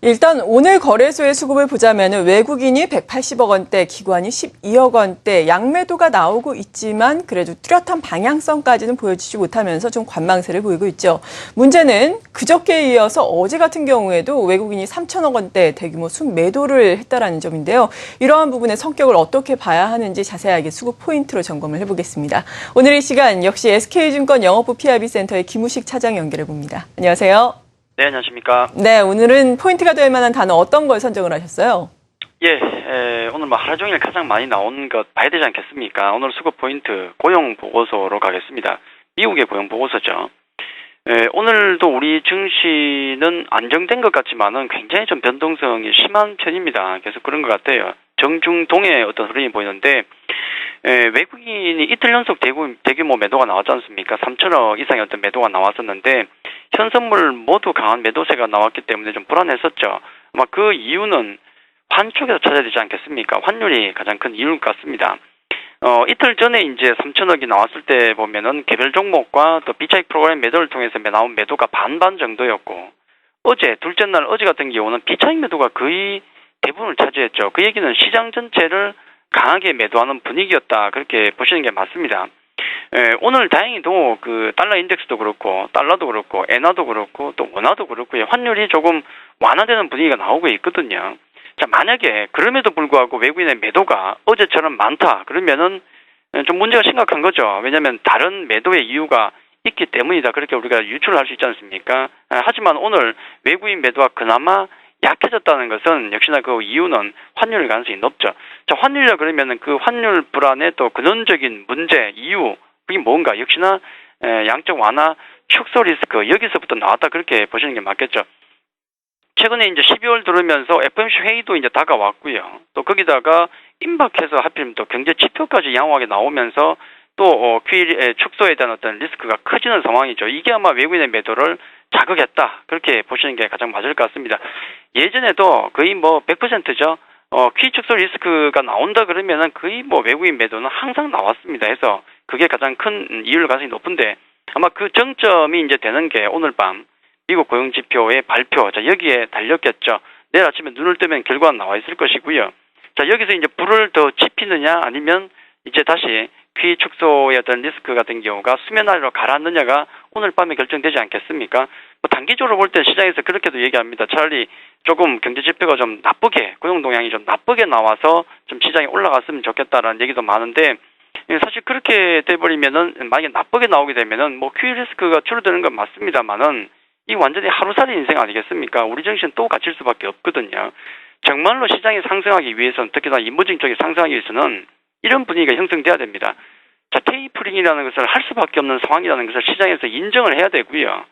일단 오늘 거래소의 수급을 보자면 외국인이 180억 원대, 기관이 12억 원대, 양매도가 나오고 있지만 그래도 뚜렷한 방향성까지는 보여주지 못하면서 좀 관망세를 보이고 있죠. 문제는 그저께에 이어서 어제 같은 경우에도 외국인이 3천억 원대 대규모 순매도를 했다라는 점인데요. 이러한 부분의 성격을 어떻게 봐야 하는지 자세하게 수급 포인트로 점검을 해보겠습니다. 오늘 이 시간 역시 SK증권 영업부 PIB 센터의 김우식 차장 연결해 봅니다. 안녕하세요. 네, 안녕하십니까. 네, 오늘은 포인트가 될 만한 단어 어떤 걸 선정을 하셨어요? 오늘 하루 종일 가장 많이 나온 것 봐야 되지 않겠습니까? 오늘 수급 포인트 고용 보고서로 가겠습니다. 미국의 고용 보고서죠. 오늘도 우리 증시는 안정된 것 같지만은 굉장히 좀 변동성이 심한 편입니다. 계속 그런 것 같아요. 정중동의 어떤 흐름이 보이는데, 외국인이 이틀 연속 대규모 매도가 나왔지 않습니까? 3천억 이상의 어떤 매도가 나왔었는데, 현선물 모두 강한 매도세가 나왔기 때문에 좀 불안했었죠. 아마 그 이유는 환 쪽에서 찾아야 되지 않겠습니까? 환율이 가장 큰 이유 같습니다. 이틀 전에 이제 3천억이 나왔을 때 보면은 개별 종목과 또 비차익 프로그램 매도를 통해서 나온 매도가 반반 정도였고, 둘째 날 어제 같은 경우는 비차익 매도가 거의 대부분을 차지했죠. 그 얘기는 시장 전체를 강하게 매도하는 분위기였다. 그렇게 보시는 게 맞습니다. 오늘 다행히도 그 달러 인덱스도 그렇고, 달러도 그렇고, 엔화도 그렇고, 또 원화도 그렇고, 환율이 조금 완화되는 분위기가 나오고 있거든요. 자, 만약에 그럼에도 불구하고 외국인의 매도가 어제처럼 많다. 그러면은 좀 문제가 심각한 거죠. 왜냐하면 다른 매도의 이유가 있기 때문이다. 그렇게 우리가 유추를 할 수 있지 않습니까? 하지만 오늘 외국인 매도가 그나마 약해졌다는 것은 역시나 그 이유는 환율 가능성이 높죠. 자, 환율이라 그러면은 그 환율 불안의 또 근원적인 문제, 이유, 그게 뭔가? 역시나 양적 완화 축소 리스크, 여기서부터 나왔다. 그렇게 보시는 게 맞겠죠. 최근에 이제 12월 들어오면서 FOMC 회의도 이제 다가왔고요. 또 거기다가 임박해서 하필이면 또 경제 지표까지 양호하게 나오면서 또 QE 축소에 대한 어떤 리스크가 커지는 상황이죠. 이게 아마 외국인의 매도를 자극했다. 그렇게 보시는 게 가장 맞을 것 같습니다. 예전에도 거의 100%죠. QE 축소 리스크가 나온다 그러면은 거의 외국인 매도는 항상 나왔습니다. 해서 그게 가장 큰 이율 가능성이 높은데, 아마 그 정점이 이제 되는 게 오늘 밤 미국 고용지표의 발표, 자, 여기에 달렸겠죠. 내일 아침에 눈을 뜨면 결과가 나와 있을 것이고요. 자, 여기서 이제 불을 더 지피느냐, 아니면 이제 다시 QE 축소의 어떤 리스크 같은 경우가 수면 아래로 가라앉느냐가 오늘 밤에 결정되지 않겠습니까? 단기적으로 볼 때 시장에서 그렇게도 얘기합니다. 차라리 조금 경제지표가 좀 나쁘게, 고용 동향이 좀 나쁘게 나와서 좀 시장이 올라갔으면 좋겠다라는 얘기도 많은데, 사실 그렇게 돼버리면은, 만약에 나쁘게 나오게 되면은, QE 리스크가 줄어드는 건 맞습니다만은, 이 완전히 하루살이 인생 아니겠습니까? 우리 정신 또 갇힐 수밖에 없거든요. 정말로 시장이 상승하기 위해서는, 특히나 인모징 쪽이 상승하기 위해서는 이런 분위기가 형성돼야 됩니다. 자, 테이퍼링이라는 것을 할 수밖에 없는 상황이라는 것을 시장에서 인정을 해야 되고요.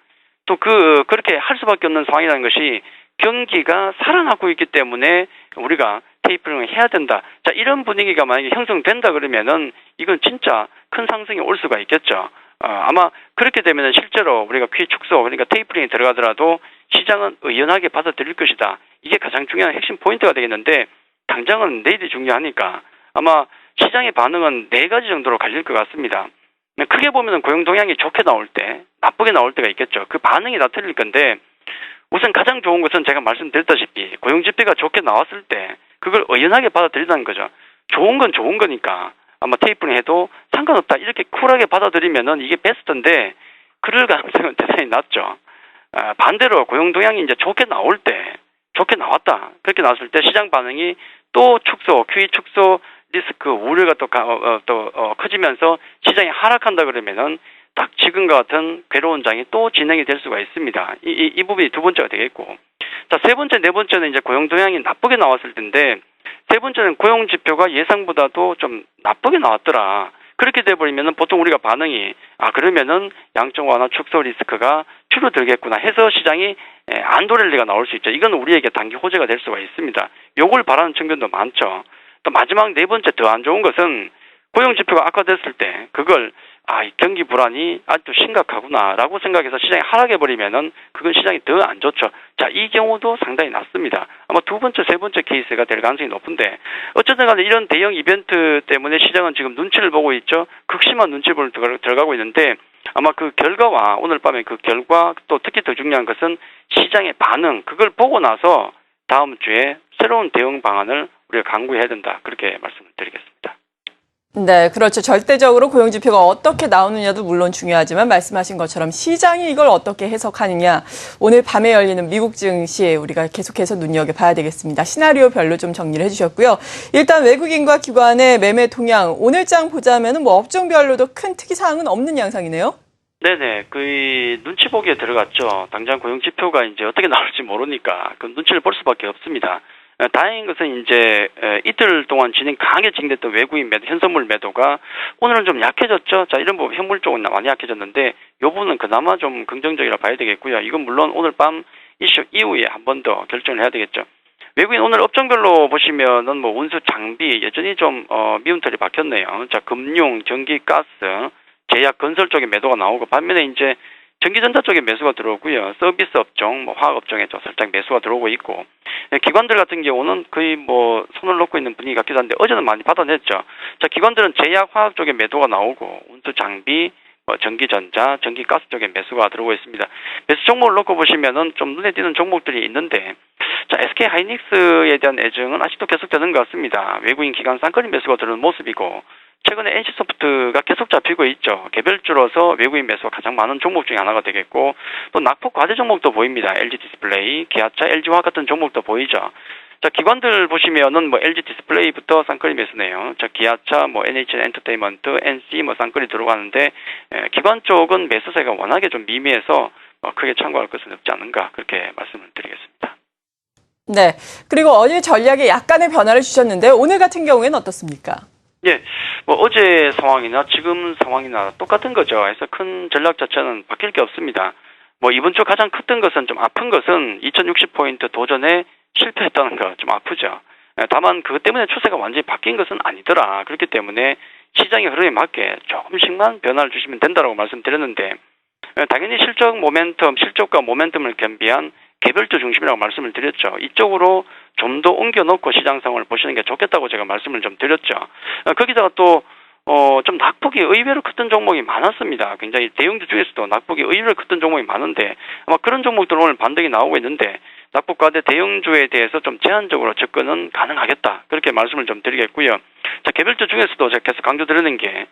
또 그렇게 할 수밖에 없는 상황이라는 것이 경기가 살아나고 있기 때문에 우리가 테이퍼링을 해야 된다. 자, 이런 분위기가 만약에 형성된다 그러면은 이건 진짜 큰 상승이 올 수가 있겠죠. 아마 그렇게 되면 실제로 우리가 QE 축소, 그러니까 테이퍼링이 들어가더라도 시장은 의연하게 받아들일 것이다. 이게 가장 중요한 핵심 포인트가 되겠는데, 당장은 내일이 중요하니까 아마 시장의 반응은 4가지 정도로 갈릴 것 같습니다. 크게 보면 고용 동향이 좋게 나올 때, 나쁘게 나올 때가 있겠죠. 그 반응이 다 틀릴 건데, 우선 가장 좋은 것은 제가 말씀드렸다시피 고용 지표가 좋게 나왔을 때 그걸 의연하게 받아들인다는 거죠. 좋은 건 좋은 거니까 아마 테이퍼링 해도 상관없다. 이렇게 쿨하게 받아들이면은 이게 베스트인데, 그럴 가능성은 대단히 낮죠. 반대로 고용 동향이 이제 좋게 나올 때, 좋게 나왔다. 그렇게 나왔을 때 시장 반응이 또 축소, QE 축소 리스크, 우려가 또 커지면서 시장이 하락한다 그러면은 딱 지금과 같은 괴로운 장이 또 진행이 될 수가 있습니다. 이 부분이 두 번째가 되겠고. 자, 세 번째, 네 번째는 이제 고용 동향이 나쁘게 나왔을 텐데, 세 번째는 고용 지표가 예상보다도 좀 나쁘게 나왔더라. 그렇게 돼버리면은 보통 우리가 반응이, 그러면은 양적 완화 축소 리스크가 줄어들겠구나 해서 시장이 안 돌릴 리가 나올 수 있죠. 이건 우리에게 단기 호재가 될 수가 있습니다. 요걸 바라는 측면도 많죠. 또 마지막 네 번째 더 안 좋은 것은 고용 지표가 악화됐을 때 그걸 이 경기 불안이 아직도 심각하구나라고 생각해서 시장이 하락해버리면은 그건 시장이 더 안 좋죠. 자, 이 경우도 상당히 낮습니다. 아마 두 번째, 세 번째 케이스가 될 가능성이 높은데, 어쨌든 간에 이런 대형 이벤트 때문에 시장은 지금 눈치를 보고 있죠. 극심한 눈치를 들어가고 있는데, 아마 그 결과와 오늘 밤에 그 결과, 또 특히 더 중요한 것은 시장의 반응, 그걸 보고 나서 다음 주에 새로운 대응 방안을 우리가 강구해야 된다. 그렇게 말씀을 드리겠습니다. 네, 그렇죠. 절대적으로 고용지표가 어떻게 나오느냐도 물론 중요하지만 말씀하신 것처럼 시장이 이걸 어떻게 해석하느냐. 오늘 밤에 열리는 미국 증시에 우리가 계속해서 눈여겨봐야 되겠습니다. 시나리오별로 좀 정리를 해주셨고요. 일단 외국인과 기관의 매매 동향, 오늘장 보자면 뭐 업종별로도 큰 특이사항은 없는 양상이네요. 네네, 눈치 보기에 들어갔죠. 당장 고용지표가 이제 어떻게 나올지 모르니까 그 눈치를 볼 수밖에 없습니다. 다행인 것은 이제 이틀 동안 강하게 진행됐던 외국인 매도, 현선물 매도가 오늘은 좀 약해졌죠. 자, 이런 부분 현물 쪽은 많이 약해졌는데 이 부분은 그나마 좀 긍정적이라 봐야 되겠고요. 이건 물론 오늘 밤 이슈 이후에 한 번 더 결정을 해야 되겠죠. 외국인 오늘 업종별로 보시면은 뭐 운수, 장비 여전히 좀 미운털이 박혔네요. 자, 금융, 전기, 가스, 제약, 건설 쪽에 매도가 나오고 반면에 이제 전기전자 쪽에 매수가 들어오고요. 서비스 업종, 뭐 화학 업종에 좀 살짝 매수가 들어오고 있고, 기관들 같은 경우는 거의 뭐 손을 놓고 있는 분위기 같기도 한데 어제는 많이 받아냈죠. 자, 기관들은 제약, 화학 쪽에 매도가 나오고 운수, 장비, 뭐 전기전자, 전기가스 쪽에 매수가 들어오고 있습니다. 매수 종목을 놓고 보시면은 좀 눈에 띄는 종목들이 있는데, 자, SK 하이닉스에 대한 애증은 아직도 계속되는 것 같습니다. 외국인 기관 쌍끌이 매수가 들어오는 모습이고. 최근에 NC소프트가 계속 잡히고 있죠. 개별주로서 외국인 매수가 가장 많은 종목 중에 하나가 되겠고 또 낙폭 과대 종목도 보입니다. LG 디스플레이, 기아차, LG화학 같은 종목도 보이죠. 자, 기관들 보시면은 뭐 LG 디스플레이부터 쌍끌이 매수네요. 자, 기아차, 뭐 NHN 엔터테인먼트, NC 뭐 쌍끌이 들어가는데 기관 쪽은 매수세가 워낙에 좀 미미해서 크게 참고할 것은 없지 않은가 그렇게 말씀을 드리겠습니다. 네, 그리고 어제 전략에 약간의 변화를 주셨는데 오늘 같은 경우에는 어떻습니까? 예, 뭐 어제 상황이나 지금 상황이나 똑같은 거죠. 그래서 큰 전략 자체는 바뀔 게 없습니다. 뭐 이번 주 가장 컸던 것은 좀 아픈 것은 2060포인트 도전에 실패했다는 거 좀 아프죠. 다만 그것 때문에 추세가 완전히 바뀐 것은 아니더라. 그렇기 때문에 시장의 흐름에 맞게 조금씩만 변화를 주시면 된다고 말씀드렸는데 당연히 실적과 모멘텀을 겸비한 개별주 중심이라고 말씀을 드렸죠. 이쪽으로 좀 더 옮겨놓고 시장 상황을 보시는 게 좋겠다고 제가 말씀을 좀 드렸죠. 거기다가 또 좀 낙폭이 의외로 컸던 종목이 많았습니다. 굉장히 대형주 중에서도 낙폭이 의외로 컸던 종목이 많은데 아마 그런 종목들은 오늘 반등이 나오고 있는데 낙폭 과대 대형주에 대해서 좀 제한적으로 접근은 가능하겠다. 그렇게 말씀을 좀 드리겠고요. 자, 개별주 중에서도 제가 계속 강조드리는 게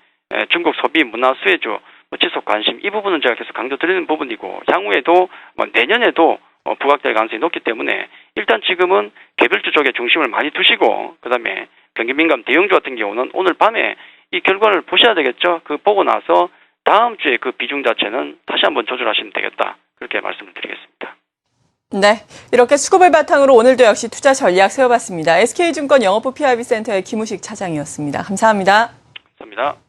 중국 소비, 문화, 수혜주, 뭐 지속 관심 이 부분은 제가 계속 강조드리는 부분이고 향후에도 내년에도 부각될 가능성이 높기 때문에 일단 지금은 개별주 쪽에 중심을 많이 두시고 그다음에 경기민감 대형주 같은 경우는 오늘 밤에 이 결과를 보셔야 되겠죠. 그 보고 나서 다음 주에 그 비중 자체는 다시 한번 조절하시면 되겠다. 그렇게 말씀을 드리겠습니다. 네, 이렇게 수급을 바탕으로 오늘도 역시 투자 전략 세워봤습니다. SK증권 영업부 PIB센터의 김우식 차장이었습니다. 감사합니다. 감사합니다.